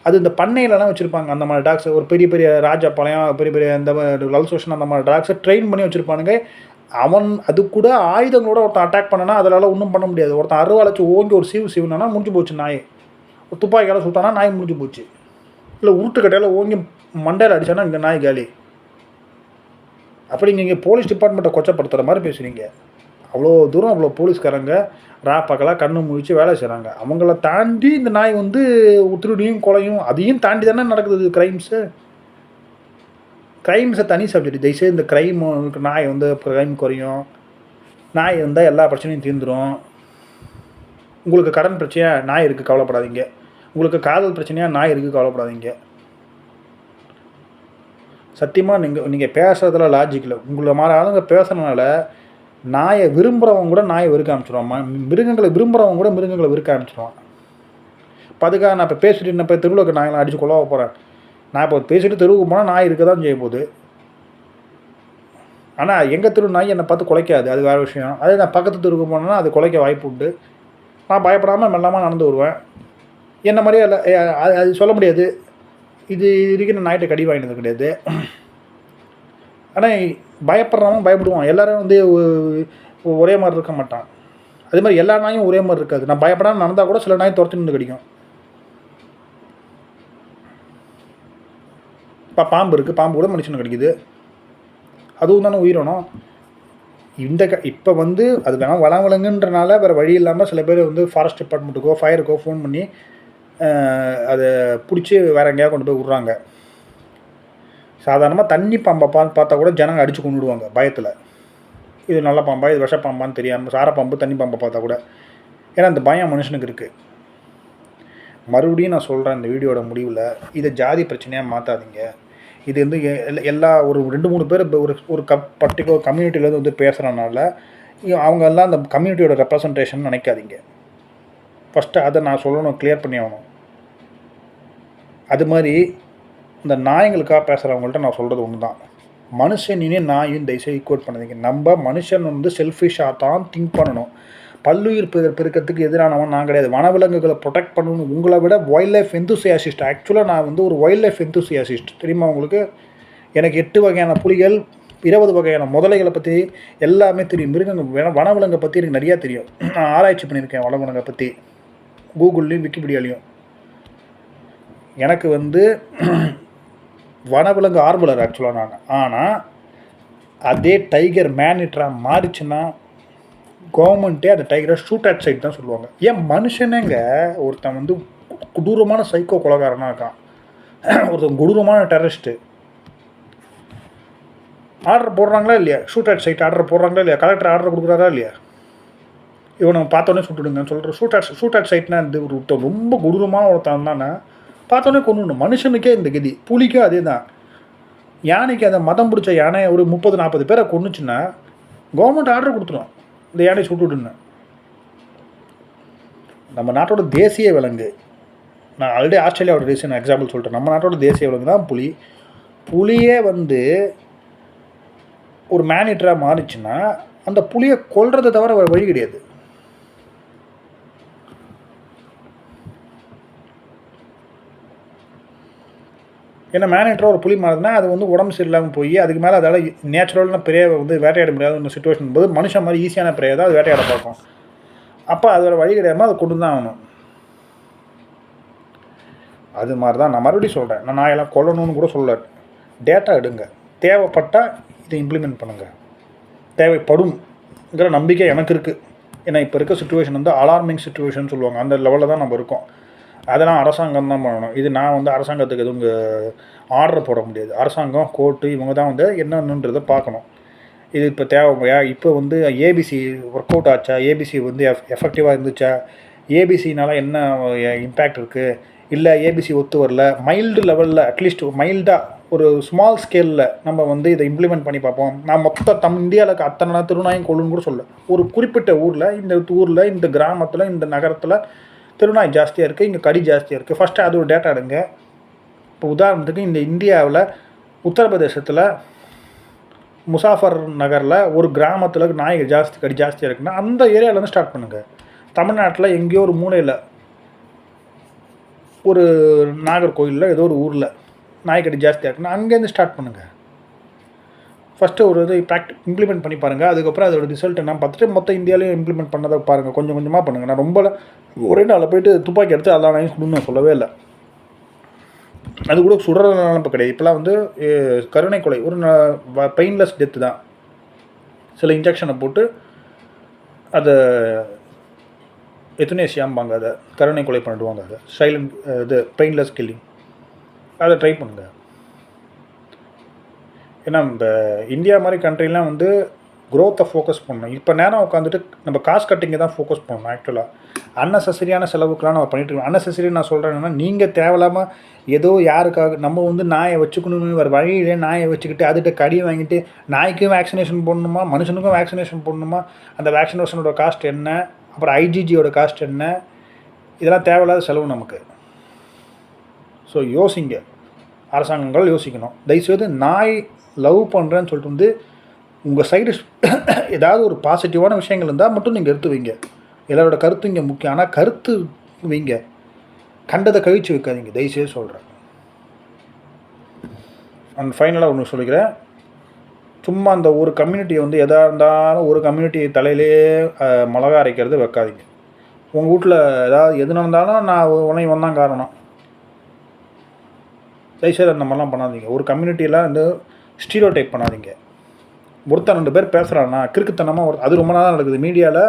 அது இந்த பண்ணையிலலாம் வச்சுருப்பாங்க அந்த மாதிரி டாக்ஸு. ஒரு பெரிய ராஜாப்பாளையம், பெரிய இந்த லல் சோஷன் அந்த மாதிரி டாக்ஸை ட்ரெயின் பண்ணி வச்சுருப்பானுங்க. அது கூட ஆயுதங்களோட ஒருத்தன் அட்டாக் பண்ணனா அதனால் ஒன்றும் பண்ண முடியாது. ஒருத்தன் அருவாளைச்சு ஓங்கி ஒரு சீவுனா முடிஞ்சு போச்சு நாய். ஒரு துப்பாக்கியால் சுட்டானா நாய் முடிஞ்சு போச்சு. இல்லை உருட்டுக்கட்டையில் ஓங்கி மண்டையில் அடித்தானா இங்கே நாய் காலி. அப்படி நீங்கள் போலீஸ் டிபார்ட்மெண்ட்டை கொச்சப்படுத்துகிற மாதிரி பேசுகிறீங்க. அவ்வளோ தூரம் அவ்வளோ போலீஸ்காரங்க பகலாக கண்ணு முழிச்சு வேலை செய்கிறாங்க. அவங்கள தாண்டி இந்த நாய் வந்து திருடியும் கொலையும் அதையும் தாண்டி தானே நடக்குது க்ரைம்ஸை தனி சப்ஜெக்ட். தயவுசெய்து இந்த நாய் வந்து க்ரைம் குறையும், நாய் இருந்தால் எல்லா பிரச்சனையும் தீர்ந்துடும். உங்களுக்கு கடன் பிரச்சனையாக நாய் இருக்குது கவலைப்படாதீங்க. உங்களுக்கு காதல் பிரச்சனையாக நாய் இருக்குது கவலைப்படாதீங்க. சத்தியமாக நீங்கள் பேசுகிறதுல லாஜிக் இல்லை. உங்களை மாதிரி ஆளுங்க பேசுகிறதுனால நாயை விரும்புகிறவங்க கூட நாயை வெறுக்க ஆரம்பிச்சிடுவான். மிருகங்களை விரும்புகிறவங்க கூட மிருகங்களை வெறுக்க ஆரம்பிச்சிடுவான். இப்போ அதுக்காக நான் இப்போ பேசிட்டு இப்போ தெருவில் நாயெல்லாம் அடித்து கொள்ளவ போகிறேன். நான் இப்போ பேசிட்டு தெருவுக்கு போனால் நாய் இருக்க தான் செய்ய போகுது. ஆனால் எங்கள் தெரு நாய் என்னை பார்த்து குலைக்காது, அது வேறு விஷயம். அதே நான் பக்கத்து தெருவுக்கு போனேன்னா அது குலைக்க வாய்ப்பு உண்டு. நான் பயப்படாமல் மெல்லமாக நடந்து வருவேன். என்ன மாதிரியே இல்லை, அது சொல்ல முடியாது. இது நான் நாய்கிட்ட கடி வாங்கினது கிடையாது. ஆனால் பயப்படுறவன் பயப்படுவான். எல்லோரும் வந்து ஒரே மாதிரி இருக்க மாட்டான். அதே மாதிரி எல்லா நாயும் ஒரே மாதிரி இருக்காது. நான் பயப்படாமல் நடந்தால் கூட சில நாய் துரத்து நின்று கடிக்கும். இப்போ பாம்பு இருக்குது, பாம்பு கூட மனுஷனை கடிக்குது. அதுவும் தானே உயிரினம். இப்போ வந்து அது வேணால் வனவிலங்குன்றனால வேறு வழி இல்லாமல் சில பேர் வந்து ஃபாரஸ்ட் டிபார்ட்மெண்ட்டுக்கோ ஃபயருக்கோ ஃபோன் பண்ணி அதை பிடிச்சி வேறு எங்கேயாவது கொண்டு போய் விட்றாங்க. சாதாரணமாக தண்ணி பாம்பை பார்த்தா கூட ஜனங்க அடித்து கொண்டு விடுவாங்க பயத்தில். இது நல்ல பாம்பா, இது விஷப்பாம்பான்னு தெரியாமல் சாரப்பாம்பு தண்ணி பாம்பை பார்த்தா கூட. ஏன்னா அந்த பயம் மனுஷனுக்கு இருக்குது. மறுபடியும் நான் சொல்கிறேன் இந்த வீடியோட முடிவில், இதை ஜாதி பிரச்சனையாக மாற்றாதீங்க. இது வந்து எல்லா ஒரு 2-3 பேர் ஒரு பர்டிகுலர் கம்யூனிட்டிலேருந்து வந்து பேசுகிறனால அவங்க எல்லாம் அந்த கம்யூனிட்டியோட ரெப்ரசன்டேஷன் நினைக்காதீங்க. ஃபஸ்ட்டு அதை நான் சொல்லணும், கிளியர் பண்ணி ஆகணும். அது மாதிரி இந்த நாய்களுக்காக பேசுகிறவங்கள்ட்ட நான் சொல்கிறது ஒன்று தான், மனுஷனினே நாயும் தயவுசெய்து ஈக்குவேட் பண்ணாதீங்க. நம்ம மனுஷன் வந்து செல்ஃபிஷாக தான் திங்க் பண்ணணும். பல்லுயிர் பெருக்கத்துக்கு எதிரானவன் நான் கிடையாது. வனவிலங்குகளை ப்ரொடெக்ட் பண்ணணும். உங்களை விட வைல்ட் லைஃப் எந்தூசியாசிஸ்ட். ஆக்சுவலாக நான் வந்து ஒரு வைல்ட் லைஃப் எந்தூசியாசிஸ்ட் தெரியுமா உங்களுக்கு? எனக்கு 8 வகையான புலிகள், 20 வகையான முதலைகளை பற்றி எல்லாமே தெரியும். மிருகங்கள் வனவிலங்கை பற்றி எனக்கு நிறையா தெரியும். நான் ஆராய்ச்சி பண்ணியிருக்கேன் வனவிலங்கை பற்றி, கூகுள்லேயும் விக்கிபீடியாலையும். எனக்கு வந்து வனவிலங்கு ஆர்வலர் ஆக்சுவலாக நான். ஆனால் அதே டைகர் மேனிட்ரா மாறிச்சுன்னா கவர்மெண்ட்டே அந்த டைகரை ஷூட் அட் சைட் தான் சொல்லுவாங்க. ஏன் மனுஷனேங்க ஒருத்தன் வந்து கொடூரமான சைக்கோ கொலைகாரனாக இருக்கான், ஒருத்தன் கொடூரமான டெரரிஸ்ட்டு. ஆர்டர் போடுறாங்களா இல்லையா? ஷூட் அட் சைட் ஆர்டர் போடுறாங்களா இல்லையா? கலெக்டர் ஆர்டர் கொடுக்குறாரா இல்லையா? இவனை பார்த்தோன்னே சுட்டுடுங்கன்னு சொல்கிற ஷூட் அட் சைட்னா இந்த ஒருத்தன் ரொம்ப கொடூரமான ஒருத்தன் தானே பார்த்தோன்னே கொண்டுணும். மனுஷனுக்கே இந்த கதி, புலிக்கும் அதே தான். யானைக்கு அந்த மதம் பிடிச்ச யானை ஒரு 30-40 பேரை கொண்டுச்சுன்னா கவர்மெண்ட் ஆர்டர் கொடுத்துரும் இந்த யானை சுட்டுடுன்னு. நம்ம நாட்டோட தேசிய விலங்கு, நான் ஆல்ரெடி ஆஸ்திரேலியாவோட ரீசன் எக்ஸாம்பிள் சொல்லிட்டேன். நம்ம நாட்டோட தேசிய விலங்கு தான் புலி. புலியே வந்து ஒரு மேனிட்டராக மாறிச்சுன்னா அந்த புலியை கொல்றதை தவிர வேறு வழி கிடையாது. ஏன்னா மேனிட்டராக ஒரு புலி மாறுதுன்னா அது வந்து உடம்பு சரியில்லாமல் போய் அதுக்கு மேலே அதால் நேச்சுரலான பிறையை வந்து வேட்டையாட முடியாத சுச்சுவேஷன் போது மனுஷன் மாதிரி ஈஸியான பிறையை தான் அது வேட்டையாட பார்க்கும். அப்போ அது வேறு வழி கிடையாமல் அதை கொண்டு தான் ஆகணும். அது மாதிரி தான் நான் மறுபடியும் சொல்கிறேன். நான் நாயெல்லாம் கொல்லணும்னு கூட சொல்ல, டேட்டா எடுங்க, தேவைப்பட்டால் இதை இம்ப்ளிமெண்ட் பண்ணுங்கள். தேவைப்படும்ங்கிற நம்பிக்கை எனக்கு இருக்குது. ஏன்னா இப்போ இருக்க சுச்சுவேஷன் வந்து அலார்மிங் சுச்சுவேஷன் சொல்லுவாங்க, அந்த லெவலில் தான் நம்ம இருக்கோம். அதெல்லாம் அரசாங்கம் தான் பண்ணணும். இது நான் வந்து அரசாங்கத்துக்கு எதுவும் ஆர்டர் போட முடியாது. அரசாங்கம், கோர்ட்டு இவங்க தான் வந்து என்னன்றதை பார்க்கணும். இது இப்போ தேவையா? இப்போ வந்து ஏபிசி ஒர்க் அவுட் ஆச்சா? ஏபிசி வந்து எஃபெக்டிவாக இருந்துச்சா? ஏபிசினால் என்ன இம்பேக்ட் இருக்குது? இல்லை ஏபிசி ஒத்து வரல, மைல்டு லெவலில் அட்லீஸ்ட் மைல்டாக ஒரு ஸ்மால் ஸ்கேலில் நம்ம வந்து இதை இம்ப்ளிமெண்ட் பண்ணி பார்ப்போம். நான் மொத்த இந்தியாவில் அத்தனை திருநாயும் கொள்ளுன்னு கூட சொல்ல. ஒரு குறிப்பிட்ட ஊரில் இந்த கிராமத்தில் இந்த நகரத்தில் திருநாய் ஜாஸ்தியாக இருக்குது, இங்கே கடி ஜாஸ்தியாக இருக்குது. ஃபஸ்ட்டு அது ஒரு டேட்டா எடுங்க. இப்போ உதாரணத்துக்கு இந்த இந்தியாவில் உத்தரப்பிரதேசத்தில் முசாஃபர் நகரில் ஒரு கிராமத்தில் நாய் கடி ஜாஸ்தியாக இருக்குன்னா அந்த ஏரியாவிலேருந்து ஸ்டார்ட் பண்ணுங்கள். தமிழ்நாட்டில் எங்கேயோ ஒரு மூலையில் ஒரு நாகர்கோயிலில் ஏதோ ஒரு ஊரில் நாய்க்கடி ஜாஸ்தியாக இருக்குன்னா அங்கேருந்து ஸ்டார்ட் பண்ணுங்கள். ஃபஸ்ட்டு ஒரு இது இம்ப்ளிமெண்ட் பண்ணி பாருங்கள். அதுக்கப்புறம் அதோட ரிசல்ட் என்ன பார்த்துட்டு மொத்த இந்தியாவிலையும் இம்ப்ளிமெண்ட் பண்ணதை பாருங்கள். கொஞ்சம் கொஞ்சமாக பண்ணுங்கள். நான் ரொம்ப ஒரே நாளில் போய்ட்டு துப்பாக்கி எடுத்து அதெல்லாம் நாயும் சுடுன்னு நான் சொல்லவே இல்லை. அது கூட சுடுறதுனால இப்போ கிடையாது. இப்போலாம் வந்து கருணை கொலை ஒரு பெயின்லெஸ் டெத்து தான். சில இன்ஜெக்ஷனை போட்டு அதை எத்துனேசியாம்பாங்க, அதை கருணை கொலை பண்ணிடுவாங்க. அதை சைலண்ட் இது பெயின்லெஸ் கில்லிங், அதை ட்ரை பண்ணுங்கள். ஏன்னா இந்த இந்தியா மாதிரி கண்ட்ரிலாம் வந்து க்ரோத்தை ஃபோக்கஸ் பண்ணணும். இப்போ நேரம் உட்காந்துட்டு நம்ம காசு கட்டிங்க தான் ஃபோக்கஸ் பண்ணணும். ஆக்சுவலாக அன்னெசரியான செலவுக்கெலாம் நம்ம பண்ணிட்டு இருக்கோம். அன்னெசரி நான் சொல்கிறேன்னா, நீங்கள் தேவையில்லாமல் ஏதோ யாருக்காக நம்ம வந்து நாயை வச்சுக்கணும்னு வேறு வழியிலே நாயை வச்சுக்கிட்டு அதுகிட்ட கடியை வாங்கிட்டு நாய்க்கும் வேக்சினேஷன் போடணுமா, மனுஷனுக்கும் வேக்சினேஷன் போடணுமா, அந்த வேக்சினேஷனோட காஸ்ட் என்ன, அப்புறம் ஐஜிஜியோட காஸ்ட் என்ன, இதெல்லாம் தேவையில்லாத செலவு நமக்கு. ஸோ யோசிங்க, அரசாங்கங்கள் யோசிக்கணும். தயவுசெய்து நாய் லவ் பண்ணுறேன்னு சொல்லிட்டு வந்து உங்கள் சைடு ஏதாவது ஒரு பாசிட்டிவான விஷயங்கள் இருந்தால் மட்டும் நீங்கள் எடுத்து வைங்க. எல்லாரோட கருத்து இங்கே முக்கியம். ஆனால் கருத்து வைங்க, கண்டதை கழிச்சு வைக்காதீங்க, தயவுசெய்து சொல்கிறேன். அண்ட் ஃபைனலாக ஒன்று சொல்லிக்கிறேன். சும்மா அந்த ஒரு கம்யூனிட்டியை வந்து எதாக இருந்தாலும் ஒரு கம்யூனிட்டி தலையிலே மிளகா அரைக்கிறது வைக்காதீங்க. உங்கள் வீட்டில் ஏதாவது எது நடந்தாலும் நான் உனைவன் தான் காரணம். தயவுசெய்து அந்த மாதிரிலாம் பண்ணாதீங்க. ஒரு கம்யூனிட்டியெல்லாம் வந்து ஸ்டீரியோடைப் பண்ணாதீங்க. ஒருத்தர் 2 பேர் பேசுகிறான்னா கிறுக்குத்தனமாக அது ரொம்ப நாளாக நடக்குது மீடியாவில்.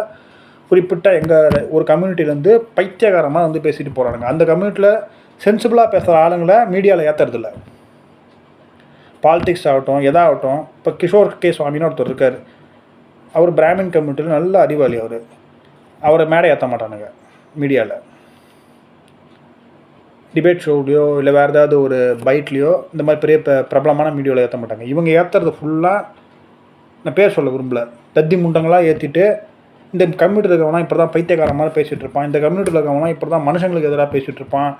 குறிப்பிட்ட எங்கள் ஒரு கம்யூனிட்டிலேருந்து பைத்தியகாரமாக வந்து பேசிட்டு போகிறானுங்க. அந்த கம்யூனிட்டியில் சென்சிபிளாக பேசுகிற ஆளுங்களை மீடியாவில் ஏற்றுறதில்ல. பாலிடிக்ஸ் ஆகட்டும் எதாகட்டும். இப்போ கிஷோர் கே சுவாமின்னு ஒருத்தர் இருக்கார். அவர் பிராமின் கம்யூனிட்டியில் நல்ல அறிவாளி. அவரை மேடை ஏற்ற மாட்டானுங்க மீடியாவில். டிபேட் ஷோவிலையோ இல்லை வேறு ஏதாவது ஒரு பைட்லேயோ இந்த மாதிரி பெரிய பிரபலமான மீடியாவில் ஏற்ற மாட்டாங்க. இவங்க ஏற்றுறது ஃபுல்லாக நான் பேர் சொல்ல விரும்பல, தத்தி முண்டங்களாக ஏற்றிட்டு இந்த கம்யூனிட்டியில் இருக்கவனா இப்படி தான் பைத்தியக்கார மாதிரி பேசிகிட்டு இருப்பான், இந்த கம்யூனிட்டியில் இருக்கவனா இப்படி தான் மனுஷங்களுக்கு எதிராக பேசிகிட்டு இருப்பான்,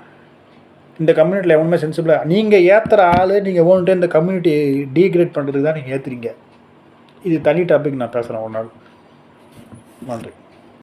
இந்த கம்யூனிட்டியில் எவனுமே சென்சிபிளாக நீங்கள் ஏற்றுற ஆள் நீங்கள் ஓன்ட்டு இந்த கம்யூனிட்டி டீக்ரேட் பண்ணுறதுக்கு தான் நீங்கள் ஏற்றுறீங்க. இது தனி டாபிக், நான் பேசுகிறேன் ஒரு நாள். நன்றி.